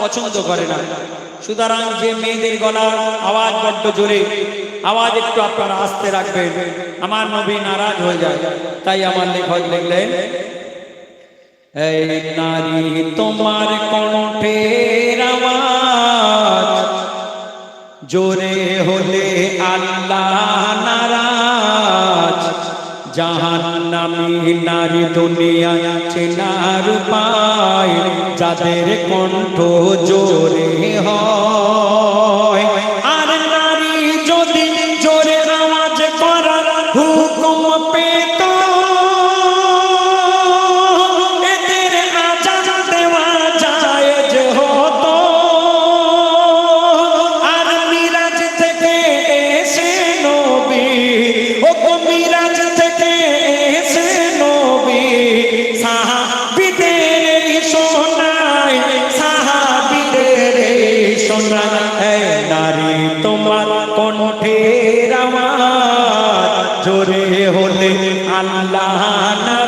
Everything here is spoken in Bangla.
পছন্দ করে না। সুতরাং যে মেয়েদের গলার আওয়াজ বড্ড জোরে, আওয়াজ একটু আপনারা আস্তে রাখবেন, আমার নবী নারাজ হয়ে যায়। তাই আমার লেখক লিখলেন, এই নারী তোমার কণ্ঠের আওয়াজ জোরে হলে আল্লাহ নারাজ। জাহান্নামী নারী দুনিয়ায় চেনার উপায়, যাদের কণ্ঠ জোরে হয়। আর নারী যদি জোরে আওয়াজ করার হুকুম পেত, এদের আজান দেওয়া জায়েজ হতো। আর মিরাজ থেকে এসে নবী, ও মিরাজ থেকে এসে নবী সাহাবীদের শোনায়, সাহাবীদের শোনায়। এই নারী তোমার কণ্ঠের আওয়াজ জোরে হলে আল্লাহ নারাজ।